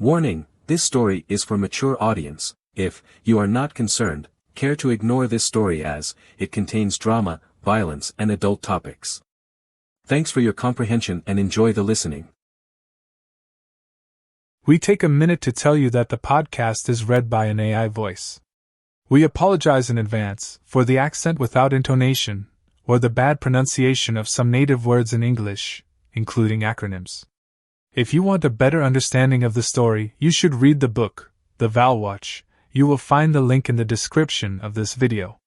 Warning, this story is for mature audience. If you are not concerned, care to ignore this story as it contains drama, violence and adult topics. Thanks for your comprehension and enjoy the listening. We take a minute to tell you that the podcast is read by an AI voice. We apologize in advance for the accent without intonation, or the bad pronunciation of some native words in English, including acronyms. If you want a better understanding of the story, you should read the book, The Valhwatch. You will find the link in the description of this video.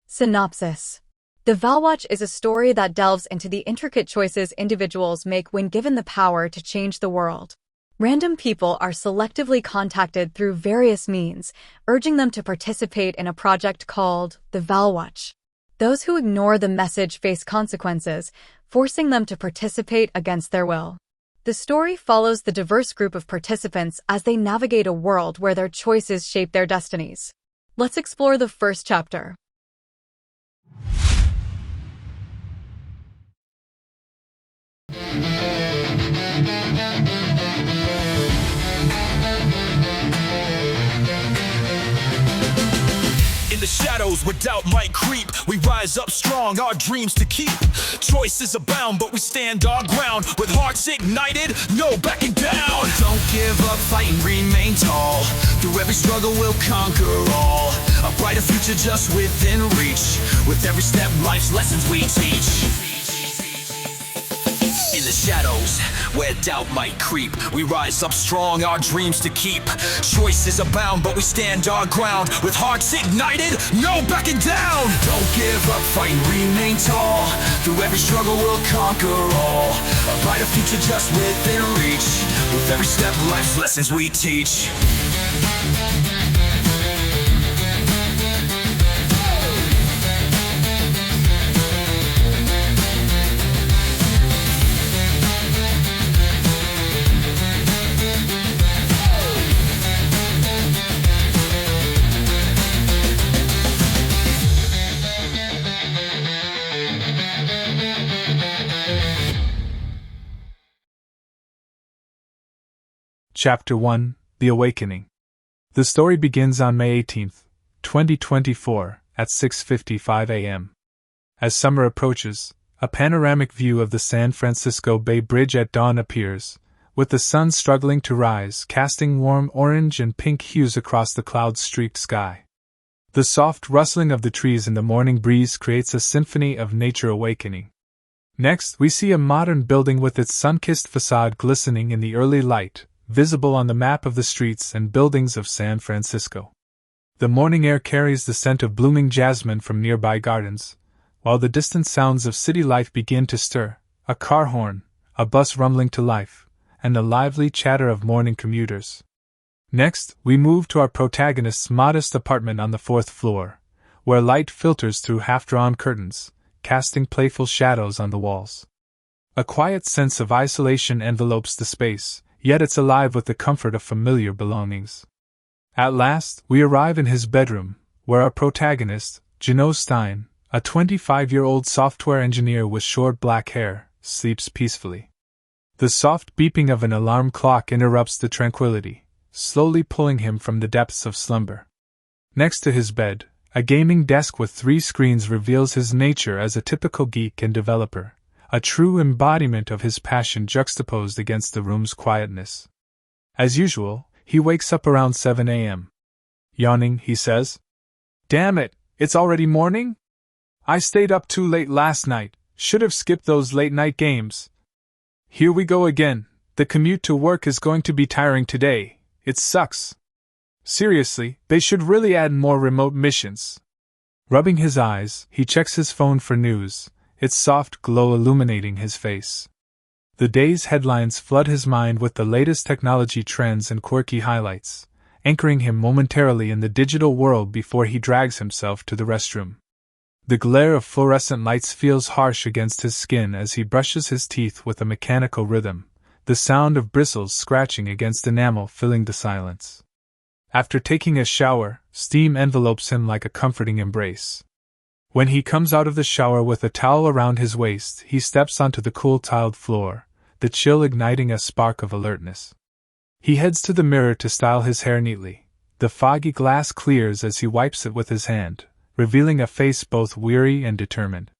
Synopsis. The Valhwatch is a story that delves into the intricate choices individuals make when given the power to change the world. Random people are selectively contacted through various means, urging them to participate in a project called the Valhwatch. Those who ignore the message face consequences, forcing them to participate against their will. The story follows the diverse group of participants as they navigate a world where their choices shape their destinies. Let's explore the first chapter. In the shadows where doubt might creep, we rise up strong, our dreams to keep. Choices abound, but we stand our ground. With hearts ignited, no backing down. Don't give up, fight and remain tall. Through every struggle we'll conquer all. A brighter future just within reach. With every step, life's lessons we teach. In the shadows, where doubt might creep, we rise up strong, our dreams to keep. Choices abound, but we stand our ground. With hearts ignited, no backing down. Don't give up, fight and remain tall. Through every struggle we'll conquer all. A brighter future just within reach. With every step, life's lessons we teach. Chapter 1, The Awakening. The story begins on May 18, 2024, at 6:55 a.m. As summer approaches, a panoramic view of the San Francisco Bay Bridge at dawn appears, with the sun struggling to rise, casting warm orange and pink hues across the cloud-streaked sky. The soft rustling of the trees in the morning breeze creates a symphony of nature awakening. Next, we see a modern building with its sun-kissed facade glistening in the early light, visible on the map of the streets and buildings of San Francisco. The morning air carries the scent of blooming jasmine from nearby gardens, while the distant sounds of city life begin to stir, a car horn, a bus rumbling to life, and the lively chatter of morning commuters. Next, we move to our protagonist's modest apartment on the 4th floor, where light filters through half-drawn curtains, casting playful shadows on the walls. A quiet sense of isolation envelopes the space, yet it's alive with the comfort of familiar belongings. At last, we arrive in his bedroom, where our protagonist, Jano Stein, a 25-year-old software engineer with short black hair, sleeps peacefully. The soft beeping of an alarm clock interrupts the tranquility, slowly pulling him from the depths of slumber. Next to his bed, a gaming desk with 3 screens reveals his nature as a typical geek and developer, a true embodiment of his passion juxtaposed against the room's quietness. As usual, he wakes up around 7 a.m. Yawning, he says, "Damn it, it's already morning? I stayed up too late last night, should have skipped those late-night games. Here we go again, the commute to work is going to be tiring today, it sucks. Seriously, they should really add more remote missions." Rubbing his eyes, he checks his phone for news, its soft glow illuminating his face. The day's headlines flood his mind with the latest technology trends and quirky highlights, anchoring him momentarily in the digital world before he drags himself to the restroom. The glare of fluorescent lights feels harsh against his skin as he brushes his teeth with a mechanical rhythm, the sound of bristles scratching against enamel filling the silence. After taking a shower, steam envelopes him like a comforting embrace. When he comes out of the shower with a towel around his waist, he steps onto the cool tiled floor, the chill igniting a spark of alertness. He heads to the mirror to style his hair neatly. The foggy glass clears as he wipes it with his hand, revealing a face both weary and determined.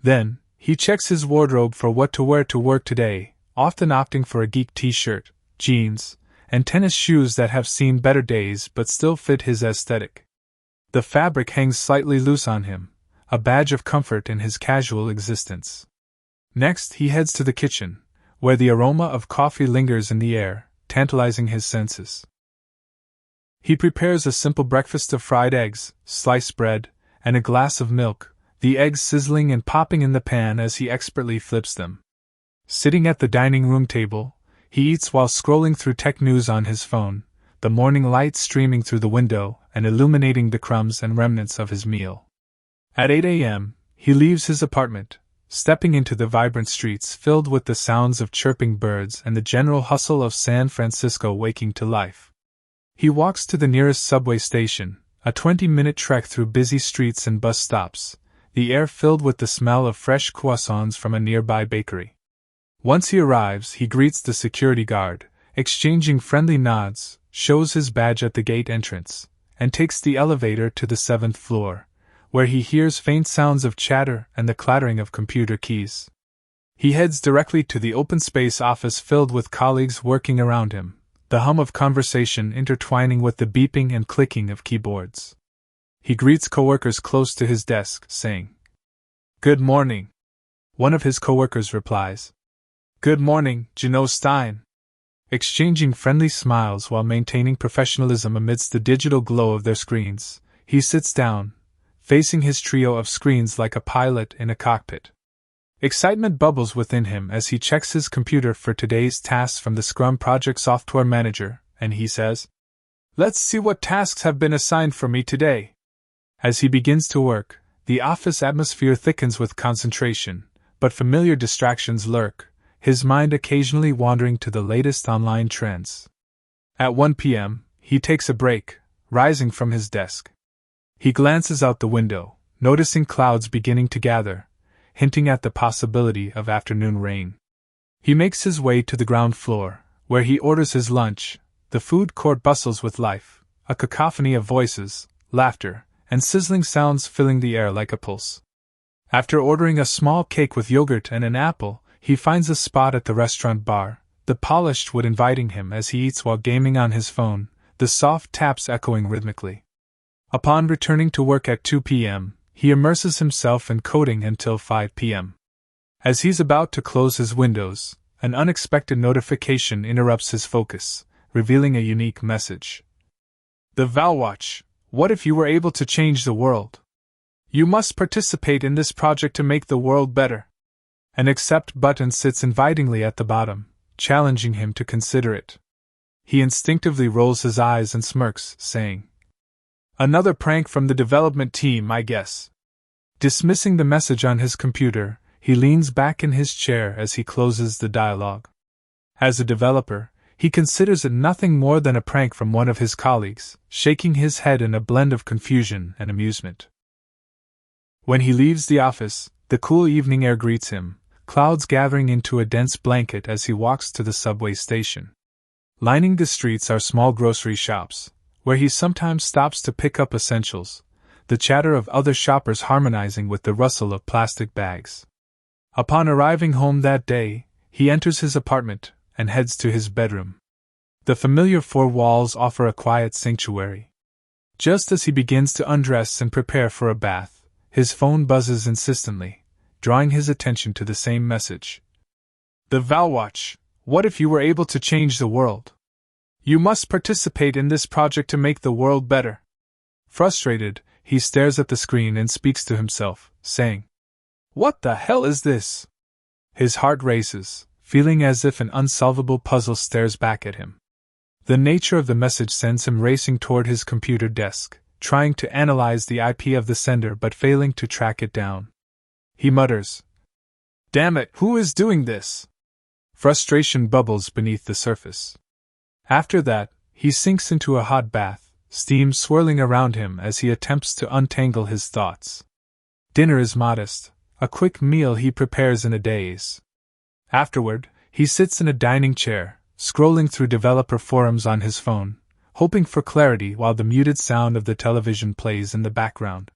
Then, he checks his wardrobe for what to wear to work today, often opting for a geek t-shirt, jeans, and tennis shoes that have seen better days but still fit his aesthetic. The fabric hangs slightly loose on him, a badge of comfort in his casual existence. Next, he heads to the kitchen, where the aroma of coffee lingers in the air, tantalizing his senses. He prepares a simple breakfast of fried eggs, sliced bread, and a glass of milk, the eggs sizzling and popping in the pan as he expertly flips them. Sitting at the dining room table, he eats while scrolling through tech news on his phone, the morning light streaming through the window and illuminating the crumbs and remnants of his meal. At 8 a.m., he leaves his apartment, stepping into the vibrant streets filled with the sounds of chirping birds and the general hustle of San Francisco waking to life. He walks to the nearest subway station, a 20-minute trek through busy streets and bus stops, the air filled with the smell of fresh croissants from a nearby bakery. Once he arrives, he greets the security guard, exchanging friendly nods, shows his badge at the gate entrance, and takes the elevator to the 7th floor, where he hears faint sounds of chatter and the clattering of computer keys. He heads directly to the open space office filled with colleagues working around him, the hum of conversation intertwining with the beeping and clicking of keyboards. He greets coworkers close to his desk, saying, "Good morning." One of his coworkers replies, "Good morning, Gino Stein." Exchanging friendly smiles while maintaining professionalism amidst the digital glow of their screens, he sits down, facing his trio of screens like a pilot in a cockpit. Excitement bubbles within him as he checks his computer for today's tasks from the Scrum Project Software Manager, and he says, "Let's see what tasks have been assigned for me today." As he begins to work, the office atmosphere thickens with concentration, but familiar distractions lurk, his mind occasionally wandering to the latest online trends. At 1 p.m., he takes a break, rising from his desk. He glances out the window, noticing clouds beginning to gather, hinting at the possibility of afternoon rain. He makes his way to the ground floor, where he orders his lunch. The food court bustles with life, a cacophony of voices, laughter, and sizzling sounds filling the air like a pulse. After ordering a small cake with yogurt and an apple, he finds a spot at the restaurant bar, the polished wood inviting him as he eats while gaming on his phone, the soft taps echoing rhythmically. Upon returning to work at 2 p.m., he immerses himself in coding until 5 p.m. As he's about to close his windows, an unexpected notification interrupts his focus, revealing a unique message. "The Valhwatch, what if you were able to change the world? You must participate in this project to make the world better." An accept button sits invitingly at the bottom, challenging him to consider it. He instinctively rolls his eyes and smirks, saying, "Another prank from the development team, I guess." Dismissing the message on his computer, he leans back in his chair as he closes the dialogue. As a developer, he considers it nothing more than a prank from one of his colleagues, shaking his head in a blend of confusion and amusement. When he leaves the office, the cool evening air greets him, clouds gathering into a dense blanket as he walks to the subway station. Lining the streets are small grocery shops, where he sometimes stops to pick up essentials, the chatter of other shoppers harmonizing with the rustle of plastic bags. Upon arriving home that day, he enters his apartment and heads to his bedroom. The familiar four walls offer a quiet sanctuary. Just as he begins to undress and prepare for a bath, his phone buzzes insistently, drawing his attention to the same message. "The Valhwatch, what if you were able to change the world? You must participate in this project to make the world better." Frustrated, he stares at the screen and speaks to himself, saying, "What the hell is this?" His heart races, feeling as if an unsolvable puzzle stares back at him. The nature of the message sends him racing toward his computer desk, trying to analyze the IP of the sender but failing to track it down. He mutters, "Damn it, who is doing this?" Frustration bubbles beneath the surface. After that, he sinks into a hot bath, steam swirling around him as he attempts to untangle his thoughts. Dinner is modest, a quick meal he prepares in a daze. Afterward, he sits in a dining chair, scrolling through developer forums on his phone, hoping for clarity while the muted sound of the television plays in the background.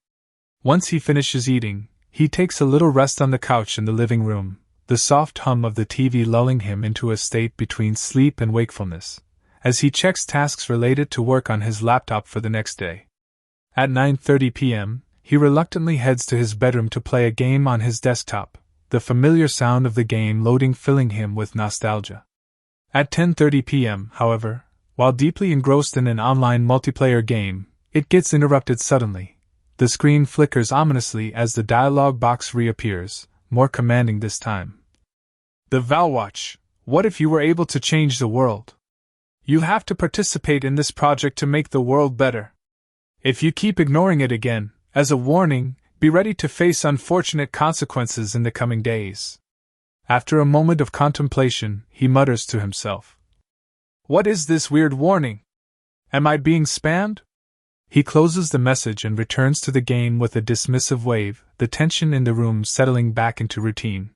Once he finishes eating, he takes a little rest on the couch in the living room, the soft hum of the TV lulling him into a state between sleep and wakefulness, as he checks tasks related to work on his laptop for the next day. At 9:30 p.m., he reluctantly heads to his bedroom to play a game on his desktop, the familiar sound of the game loading filling him with nostalgia. At 10:30 p.m., however, while deeply engrossed in an online multiplayer game, it gets interrupted suddenly. The screen flickers ominously as the dialog box reappears, more commanding this time. The Valhwatch, what if you were able to change the world? You have to participate in this project to make the world better. If you keep ignoring it again, as a warning, be ready to face unfortunate consequences in the coming days. After a moment of contemplation, he mutters to himself. What is this weird warning? Am I being spammed? He closes the message and returns to the game with a dismissive wave, the tension in the room settling back into routine.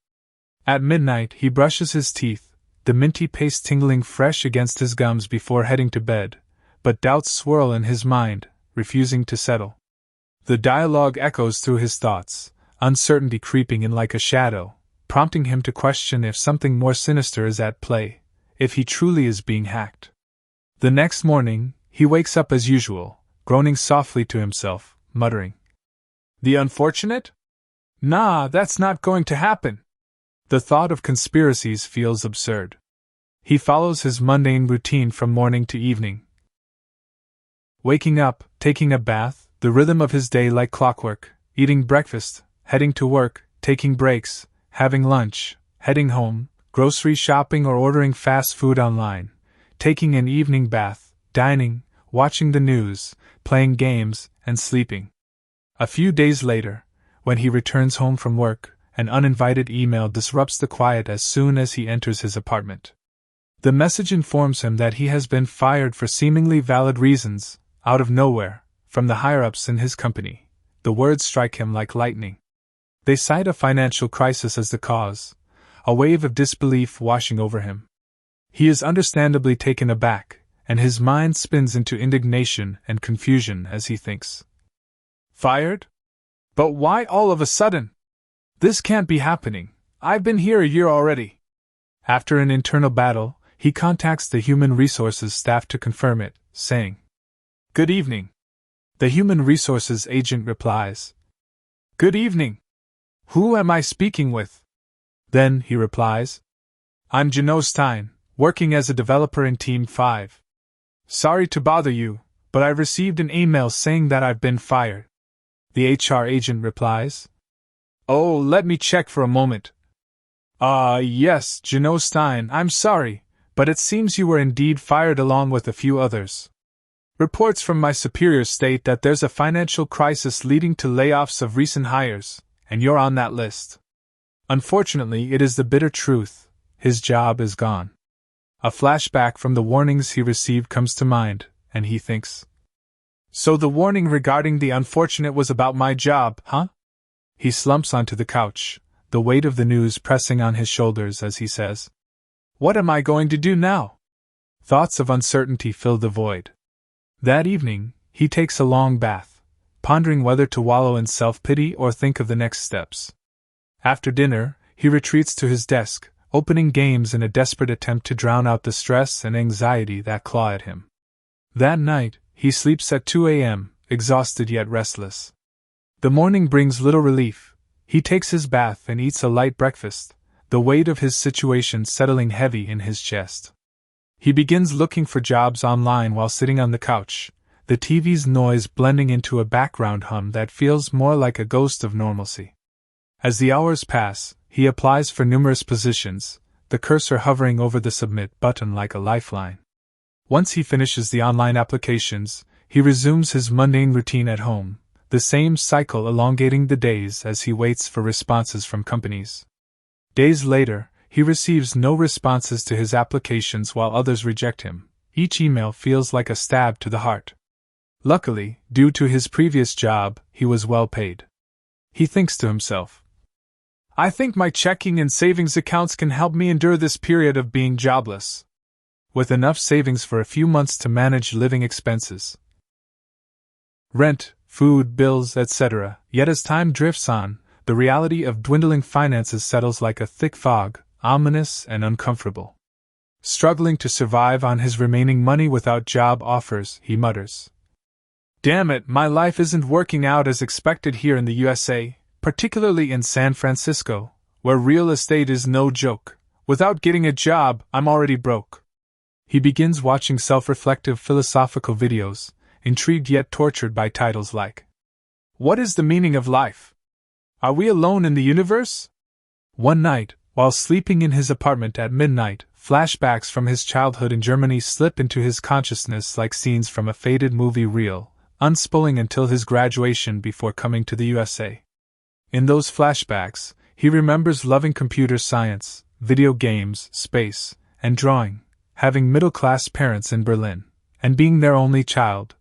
At midnight, he brushes his teeth, the minty paste tingling fresh against his gums before heading to bed, but doubts swirl in his mind, refusing to settle. The dialogue echoes through his thoughts, uncertainty creeping in like a shadow, prompting him to question if something more sinister is at play, if he truly is being hacked. The next morning, he wakes up as usual, groaning softly to himself, muttering, "The unfortunate? Nah, that's not going to happen." The thought of conspiracies feels absurd. He follows his mundane routine from morning to evening. Waking up, taking a bath, the rhythm of his day like clockwork, eating breakfast, heading to work, taking breaks, having lunch, heading home, grocery shopping or ordering fast food online, taking an evening bath, dining, watching the news, playing games, and sleeping. A few days later, when he returns home from work, an uninvited email disrupts the quiet as soon as he enters his apartment. The message informs him that he has been fired for seemingly valid reasons, out of nowhere, from the higher-ups in his company. The words strike him like lightning. They cite a financial crisis as the cause, a wave of disbelief washing over him. He is understandably taken aback, and his mind spins into indignation and confusion as he thinks. Fired? But why all of a sudden? This can't be happening. I've been here a year already. After an internal battle, he contacts the human resources staff to confirm it, saying, "Good evening." The human resources agent replies, "Good evening. Who am I speaking with?" Then he replies, "I'm Jano Stein, working as a developer in Team 5. Sorry to bother you, but I've received an email saying that I've been fired." The HR agent replies, "Oh, let me check for a moment. Yes, Jano Stein, I'm sorry, but it seems you were indeed fired along with a few others. Reports from my superiors state that there's a financial crisis leading to layoffs of recent hires, and you're on that list." Unfortunately, it is the bitter truth. His job is gone. A flashback from the warnings he received comes to mind, and he thinks, "So the warning regarding the unfortunate was about my job, huh?" He slumps onto the couch, the weight of the news pressing on his shoulders as he says, "What am I going to do now?" Thoughts of uncertainty fill the void. That evening, he takes a long bath, pondering whether to wallow in self-pity or think of the next steps. After dinner, he retreats to his desk, opening games in a desperate attempt to drown out the stress and anxiety that claw at him. That night, he sleeps at 2 a.m., exhausted yet restless. The morning brings little relief. He takes his bath and eats a light breakfast, the weight of his situation settling heavy in his chest. He begins looking for jobs online while sitting on the couch, the TV's noise blending into a background hum that feels more like a ghost of normalcy. As the hours pass, he applies for numerous positions, the cursor hovering over the submit button like a lifeline. Once he finishes the online applications, he resumes his mundane routine at home, the same cycle elongating the days as he waits for responses from companies. Days later, he receives no responses to his applications while others reject him. Each email feels like a stab to the heart. Luckily, due to his previous job, he was well paid. He thinks to himself, "I think my checking and savings accounts can help me endure this period of being jobless." with enough savings for a few months to manage living expenses. Rent, food, bills, etc. Yet as time drifts on, the reality of dwindling finances settles like a thick fog, ominous and uncomfortable. Struggling to survive on his remaining money without job offers, he mutters, "Damn it, my life isn't working out as expected here in the USA, particularly in San Francisco, where real estate is no joke. Without getting a job, I'm already broke." He begins watching self-reflective philosophical videos, intrigued yet tortured by titles like, "What is the meaning of life? Are we alone in the universe?" One night, while sleeping in his apartment at midnight, flashbacks from his childhood in Germany slip into his consciousness like scenes from a faded movie reel, unspooling until his graduation before coming to the USA. In those flashbacks, he remembers loving computer science, video games, space, and drawing, having middle-class parents in Berlin, and being their only child,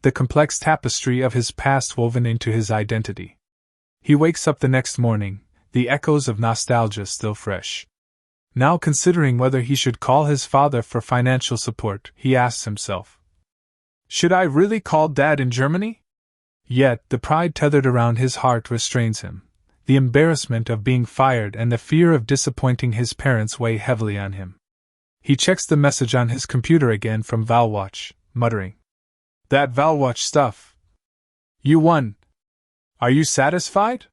the complex tapestry of his past woven into his identity. He wakes up the next morning, the echoes of nostalgia still fresh. Now considering whether he should call his father for financial support, he asks himself, "Should I really call Dad in Germany?" Yet the pride tethered around his heart restrains him. The embarrassment of being fired and the fear of disappointing his parents weigh heavily on him. He checks the message on his computer again from Valhwatch, muttering, "That Valhwatch stuff. You won. Are you satisfied?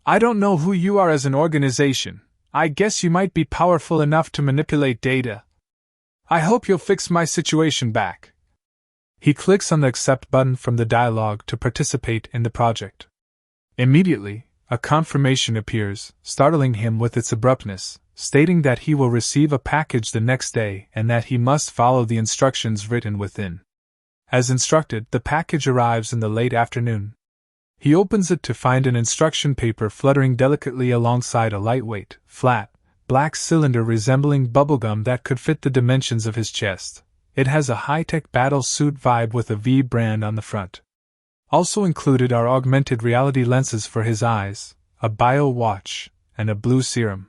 I don't know who you are as an organization. I guess you might be powerful enough to manipulate data. I hope you'll fix my situation back." He clicks on the accept button from the dialogue to participate in the project. Immediately, a confirmation appears, startling him with its abruptness, stating that he will receive a package the next day and that he must follow the instructions written within. As instructed, the package arrives in the late afternoon. He opens it to find an instruction paper fluttering delicately alongside a lightweight, flat, black cylinder resembling bubblegum that could fit the dimensions of his chest. It has a high-tech battle suit vibe with a V brand on the front. Also included are augmented reality lenses for his eyes, a bio watch, and a blue serum.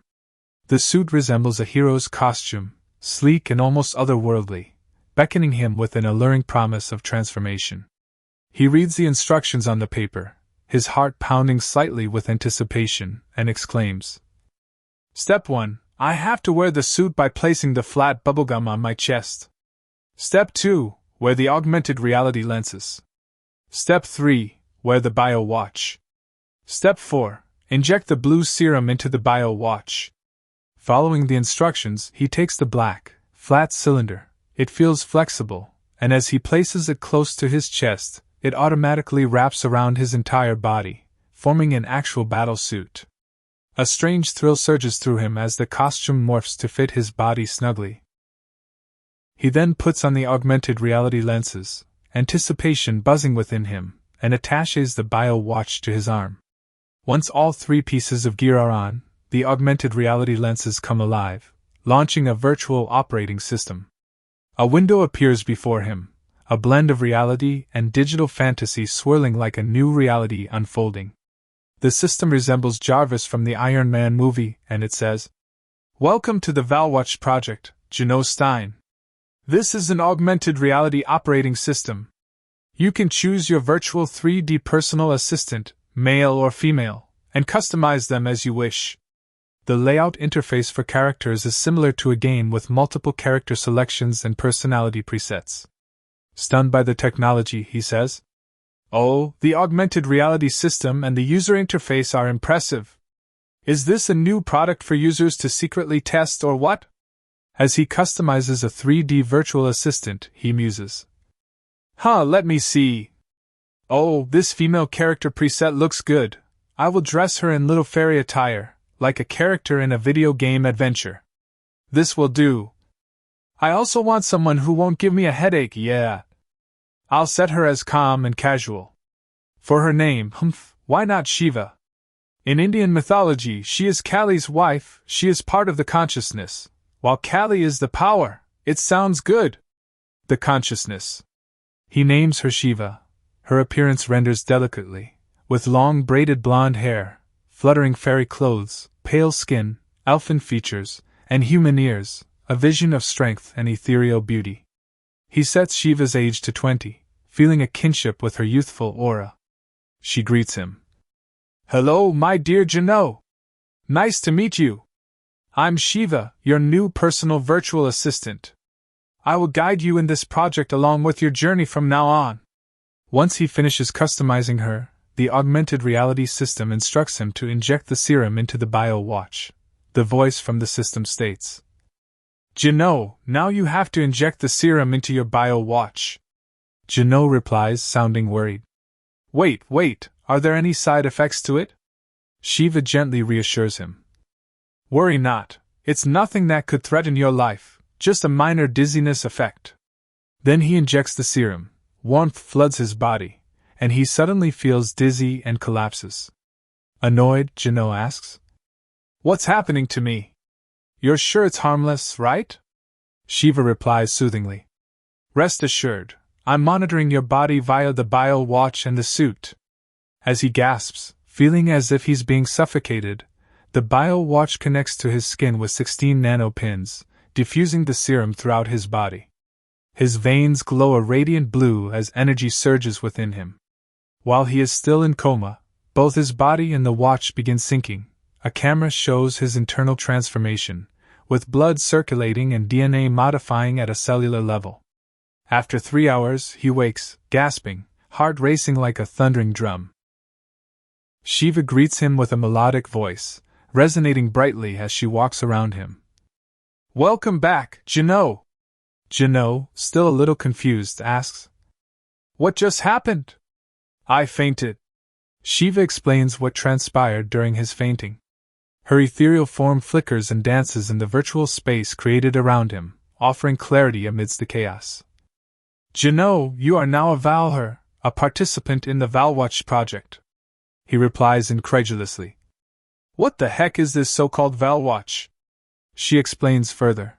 The suit resembles a hero's costume, sleek and almost otherworldly, beckoning him with an alluring promise of transformation. He reads the instructions on the paper, his heart pounding slightly with anticipation, and exclaims, "Step 1. I have to wear the suit by placing the flat bubblegum on my chest. Step 2. Wear the augmented reality lenses. Step 3. Wear the bio watch. Step 4. Inject the blue serum into the bio watch." Following the instructions, he takes the black, flat cylinder. It feels flexible, and as he places it close to his chest, it automatically wraps around his entire body, forming an actual battle suit. A strange thrill surges through him as the costume morphs to fit his body snugly. He then puts on the augmented reality lenses, anticipation buzzing within him, and attaches the bio watch to his arm. Once all three pieces of gear are on, the augmented reality lenses come alive, launching a virtual operating system. A window appears before him, a blend of reality and digital fantasy swirling like a new reality unfolding. The system resembles Jarvis from the Iron Man movie, and it says, "Welcome to the Valhwatch project, Geno Stein. This is an augmented reality operating system. You can choose your virtual 3D personal assistant, male or female, and customize them as you wish." The layout interface for characters is similar to a game with multiple character selections and personality presets. Stunned by the technology, he says, "Oh, the augmented reality system and the user interface are impressive. Is this a new product for users to secretly test or what?" As he customizes a 3D virtual assistant, he muses, Let me see. Oh, this female character preset looks good. I will dress her in little fairy attire, like a character in a video game adventure. This will do. I also want someone who won't give me a headache, yeah. I'll set her as calm and casual. For her name, why not Shiva? In Indian mythology, she is Kali's wife, she is part of the consciousness. While Kali is the power, it sounds good. The consciousness. He names her Shiva. Her appearance renders delicately, with long braided blonde hair, fluttering fairy clothes, pale skin, elfin features, and human ears, a vision of strength and ethereal beauty. He sets Shiva's age to 20, feeling a kinship with her youthful aura. She greets him. "Hello, my dear Jano. Nice to meet you. I'm Shiva, your new personal virtual assistant. I will guide you in this project along with your journey from now on." Once he finishes customizing her, the augmented reality system instructs him to inject the serum into the Valhwatch. The voice from the system states, "Jano, now you have to inject the serum into your Valhwatch." Jano replies, sounding worried. Wait, are there any side effects to it?" Shiva gently reassures him. "Worry not, it's nothing that could threaten your life, just a minor dizziness effect." Then he injects the serum, warmth floods his body, and he suddenly feels dizzy and collapses. Annoyed, Jano asks, "What's happening to me? You're sure it's harmless, right?" Shiva replies soothingly, "Rest assured, I'm monitoring your body via the Valhwatch and the suit." As he gasps, feeling as if he's being suffocated, the Valhwatch connects to his skin with 16 nanopins, diffusing the serum throughout his body. His veins glow a radiant blue as energy surges within him. While he is still in coma, both his body and the watch begin syncing. A camera shows his internal transformation, with blood circulating and DNA modifying at a cellular level. After 3 hours, he wakes, gasping, heart racing like a thundering drum. Shiva greets him with a melodic voice, resonating brightly as she walks around him. "Welcome back, Jano." Jano, still a little confused, asks, "What just happened?" "I fainted." Shiva explains what transpired during his fainting. Her ethereal form flickers and dances in the virtual space created around him, offering clarity amidst the chaos. "Jano, you are now a Valhwatcher, a participant in the Valhwatch project." He replies incredulously. "What the heck is this so-called Valhwatch?" She explains further.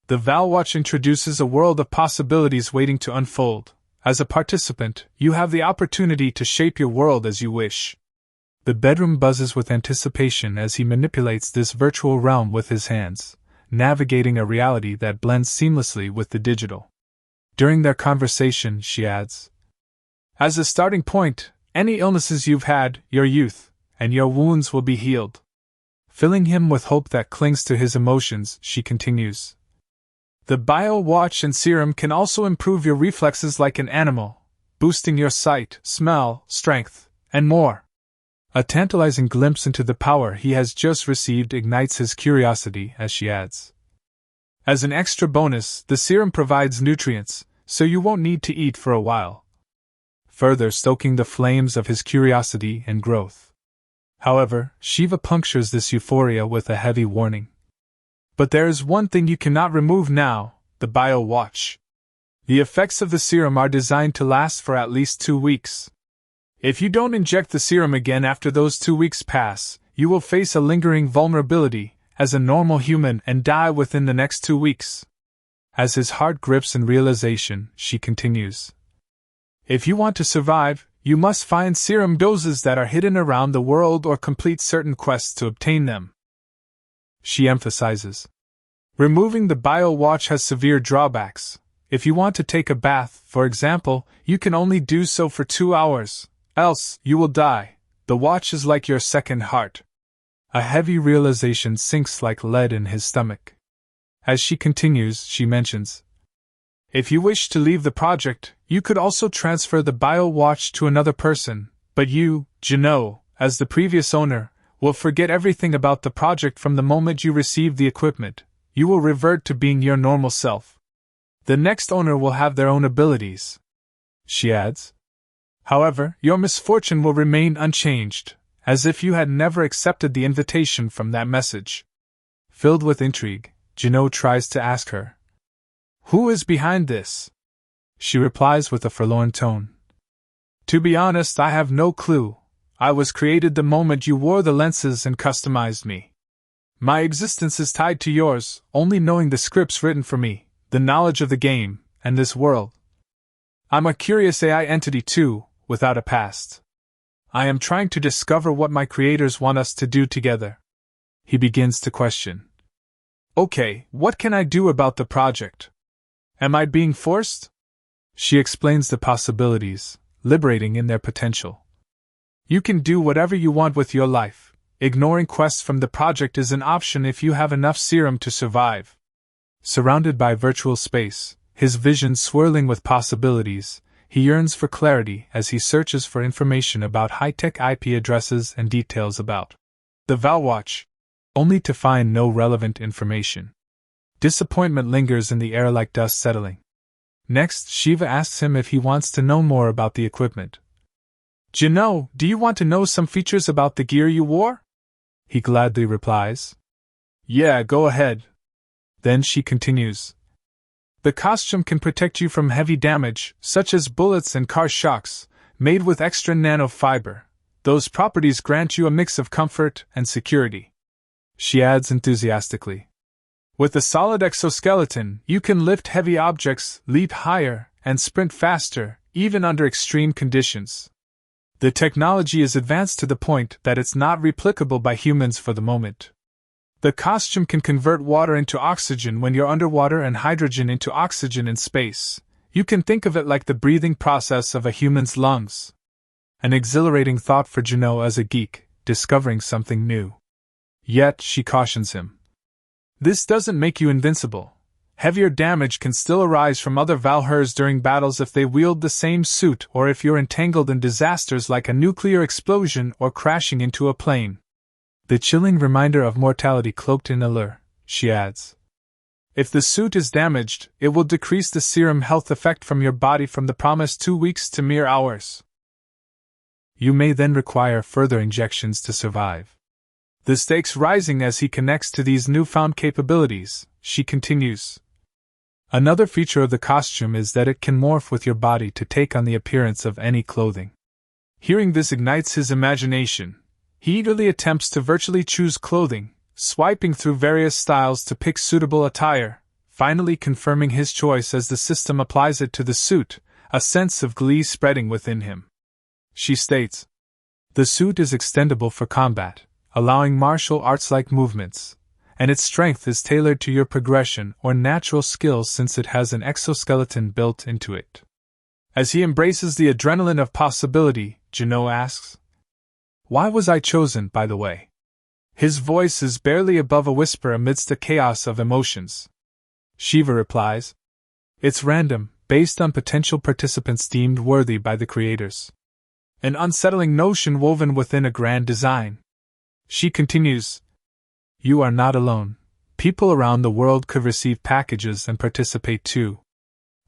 "The Valhwatch introduces a world of possibilities waiting to unfold. As a participant, you have the opportunity to shape your world as you wish." The bedroom buzzes with anticipation as he manipulates this virtual realm with his hands, navigating a reality that blends seamlessly with the digital. During their conversation, she adds, "As a starting point, any illnesses you've had, your youth, and your wounds will be healed." Filling him with hope that clings to his emotions, she continues, "The Valhwatch and serum can also improve your reflexes like an animal, boosting your sight, smell, strength, and more." A tantalizing glimpse into the power he has just received ignites his curiosity as she adds, "As an extra bonus, the serum provides nutrients, so you won't need to eat for a while," further stoking the flames of his curiosity and growth. However, Shiva punctures this euphoria with a heavy warning. "But there is one thing you cannot remove now, the Valhwatch. The effects of the serum are designed to last for at least 2 weeks. If you don't inject the serum again after those 2 weeks pass, you will face a lingering vulnerability as a normal human and die within the next 2 weeks." As his heart grips in realization, she continues, "If you want to survive, you must find serum doses that are hidden around the world or complete certain quests to obtain them." She emphasizes, "Removing the Valhwatch has severe drawbacks. If you want to take a bath, for example, you can only do so for 2 hours, else you will die. The watch is like your second heart." A heavy realization sinks like lead in his stomach. As she continues, she mentions, "If you wish to leave the project, you could also transfer the Valhwatch to another person, but you, Jano, as the previous owner, will forget everything about the project from the moment you receive the equipment. You will revert to being your normal self. The next owner will have their own abilities." She adds, "However, your misfortune will remain unchanged, as if you had never accepted the invitation from that message." Filled with intrigue, Jano tries to ask her, "Who is behind this?" She replies with a forlorn tone, "To be honest, I have no clue. I was created the moment you wore the lenses and customized me. My existence is tied to yours, only knowing the scripts written for me, the knowledge of the game, and this world. I'm a curious AI entity too, without a past. I am trying to discover what my creators want us to do together." He begins to question, Okay, what can I do about the project? Am I being forced? She explains the possibilities, liberating in their potential. You can do whatever you want with your life. Ignoring quests from the project is an option if you have enough serum to survive. Surrounded by virtual space, his vision swirling with possibilities, he yearns for clarity as he searches for information about high-tech IP addresses and details about the Valhwatch, only to find no relevant information. Disappointment lingers in the air like dust settling. Next, Shiva asks him if he wants to know more about the equipment. "Jino, do you want to know some features about the gear you wore?" He gladly replies. "Yeah, go ahead." Then she continues. "The costume can protect you from heavy damage, such as bullets and car shocks, made with extra nanofiber. Those properties grant you a mix of comfort and security." She adds enthusiastically. "With a solid exoskeleton, you can lift heavy objects, leap higher, and sprint faster, even under extreme conditions. The technology is advanced to the point that it's not replicable by humans for the moment. The costume can convert water into oxygen when you're underwater and hydrogen into oxygen in space. You can think of it like the breathing process of a human's lungs." An exhilarating thought for Jino as a geek, discovering something new. Yet, she cautions him. "This doesn't make you invincible. Heavier damage can still arise from other Valhurs during battles if they wield the same suit or if you're entangled in disasters like a nuclear explosion or crashing into a plane. The chilling reminder of mortality cloaked in allure," she adds. "If the suit is damaged, it will decrease the serum health effect from your body from the promised 2 weeks to mere hours. You may then require further injections to survive." The stakes rising as he connects to these newfound capabilities, she continues. "Another feature of the costume is that it can morph with your body to take on the appearance of any clothing." Hearing this ignites his imagination. He eagerly attempts to virtually choose clothing, swiping through various styles to pick suitable attire, finally confirming his choice as the system applies it to the suit, a sense of glee spreading within him. She states, "The suit is extendable for combat, allowing martial arts-like movements, and its strength is tailored to your progression or natural skills since it has an exoskeleton built into it." As he embraces the adrenaline of possibility, Jino asks, "Why was I chosen, by the way?" His voice is barely above a whisper amidst a chaos of emotions. Shiva replies, "It's random, based on potential participants deemed worthy by the creators. An unsettling notion woven within a grand design." She continues, "You are not alone. People around the world could receive packages and participate too."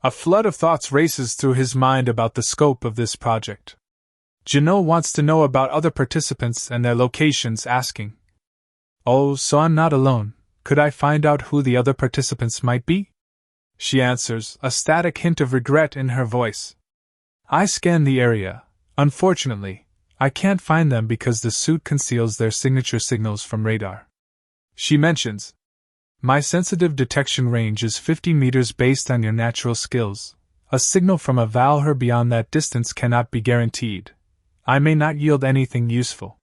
A flood of thoughts races through his mind about the scope of this project. Jino wants to know about other participants and their locations, asking, "Oh, so I'm not alone. Could I find out who the other participants might be?" She answers, a static hint of regret in her voice. "I scanned the area. Unfortunately, I can't find them because the suit conceals their signature signals from radar." She mentions, "My sensitive detection range is 50 meters based on your natural skills. A signal from a Valhur beyond that distance cannot be guaranteed. I may not yield anything useful.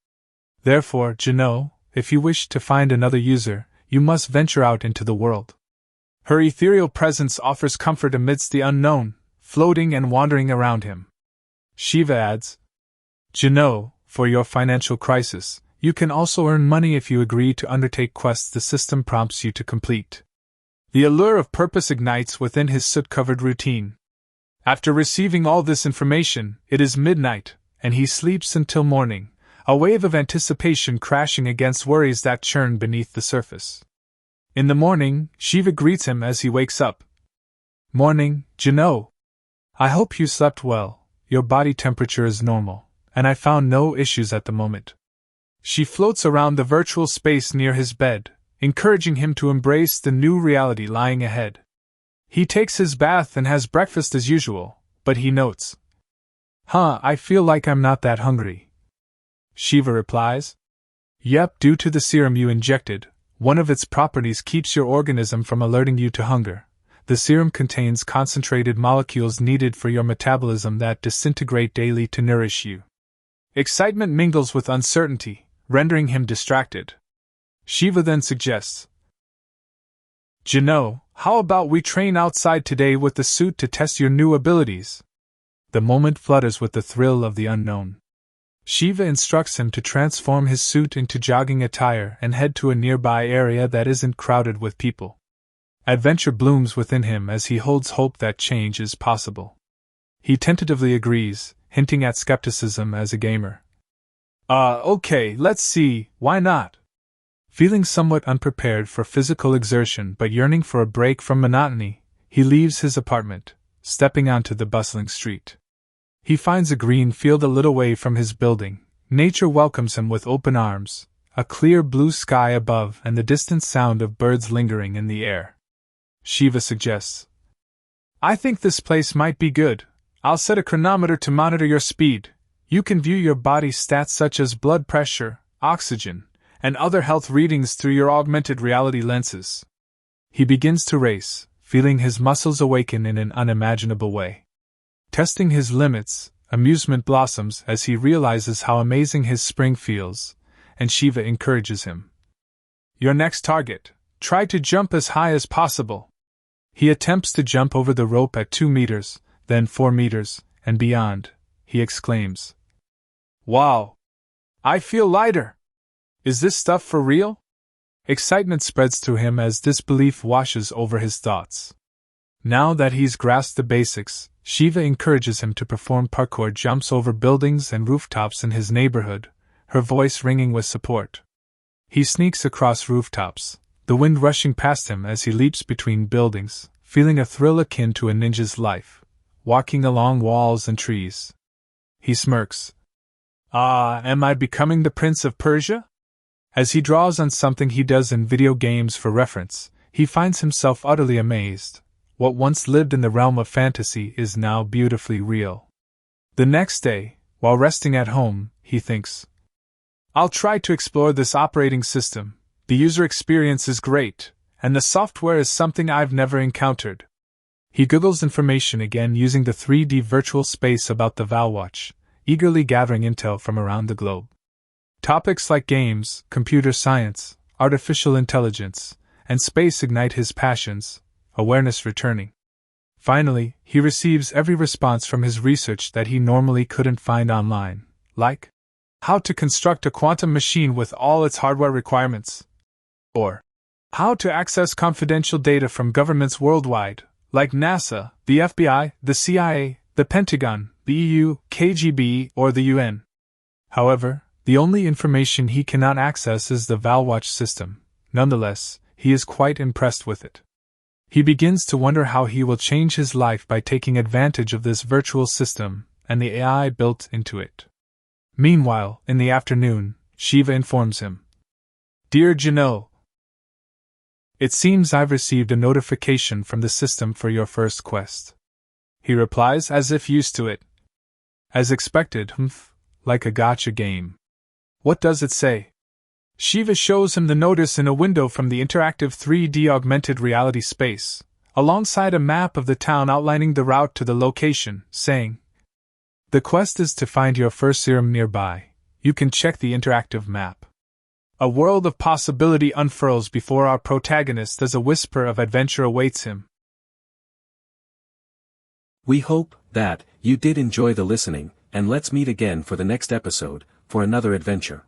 Therefore, Jino, if you wish to find another user, you must venture out into the world." Her ethereal presence offers comfort amidst the unknown, floating and wandering around him. Shiva adds, "Jino, for your financial crisis, you can also earn money if you agree to undertake quests the system prompts you to complete." The allure of purpose ignites within his soot-covered routine. After receiving all this information, it is midnight, and he sleeps until morning, a wave of anticipation crashing against worries that churn beneath the surface. In the morning, Shiva greets him as he wakes up. "Morning, Jino. I hope you slept well. Your body temperature is normal, and I found no issues at the moment." She floats around the virtual space near his bed, encouraging him to embrace the new reality lying ahead. He takes his bath and has breakfast as usual, but he notes, I feel like I'm not that hungry." Shiva replies, "Yep, due to the serum you injected, one of its properties keeps your organism from alerting you to hunger. The serum contains concentrated molecules needed for your metabolism that disintegrate daily to nourish you." Excitement mingles with uncertainty, rendering him distracted. Shiva then suggests, Jano, how about we train outside today with the suit to test your new abilities? The moment flutters with the thrill of the unknown. Shiva instructs him to transform his suit into jogging attire and head to a nearby area that isn't crowded with people. Adventure blooms within him as he holds hope that change is possible. He tentatively agrees, hinting at skepticism as a gamer. Okay, let's see, why not? Feeling somewhat unprepared for physical exertion but yearning for a break from monotony, he leaves his apartment, stepping onto the bustling street. He finds a green field a little way from his building. Nature welcomes him with open arms, a clear blue sky above and the distant sound of birds lingering in the air. Shiva suggests, I think this place might be good. I'll set a chronometer to monitor your speed. You can view your body stats such as blood pressure, oxygen, and other health readings through your augmented reality lenses. He begins to race, feeling his muscles awaken in an unimaginable way. Testing his limits, amusement blossoms as he realizes how amazing his spring feels, and Shiva encourages him. Your next target, try to jump as high as possible. He attempts to jump over the rope at 2 meters, then 4 meters, and beyond. He exclaims, Wow! I feel lighter! Is this stuff for real? Excitement spreads through him as disbelief washes over his thoughts. Now that he's grasped the basics, Shiva encourages him to perform parkour jumps over buildings and rooftops in his neighborhood, her voice ringing with support. He sneaks across rooftops, the wind rushing past him as he leaps between buildings, feeling a thrill akin to a ninja's life, walking along walls and trees. He smirks. Am I becoming the Prince of Persia? As he draws on something he does in video games for reference, he finds himself utterly amazed. What once lived in the realm of fantasy is now beautifully real. The next day, while resting at home, he thinks, I'll try to explore this operating system. The user experience is great, and the software is something I've never encountered. He Googles information again using the 3D virtual space about the Valhwatch, eagerly gathering intel from around the globe. Topics like games, computer science, artificial intelligence, and space ignite his passions, awareness returning. Finally, he receives every response from his research that he normally couldn't find online, like how to construct a quantum machine with all its hardware requirements, or how to access confidential data from governments worldwide, like NASA, the FBI, the CIA, the Pentagon, the EU, KGB, or the UN. However, the only information he cannot access is the Valhwatch system. Nonetheless, he is quite impressed with it. He begins to wonder how he will change his life by taking advantage of this virtual system and the AI built into it. Meanwhile, in the afternoon, Shiva informs him, Dear Jano, it seems I've received a notification from the system for your first quest. He replies as if used to it. As expected, like a gotcha game. What does it say? Shiva shows him the notice in a window from the interactive 3D augmented reality space, alongside a map of the town outlining the route to the location, saying, The quest is to find your first serum nearby. You can check the interactive map. A world of possibility unfurls before our protagonist as a whisper of adventure awaits him. We hope that you did enjoy the listening, and let's meet again for the next episode, for another adventure.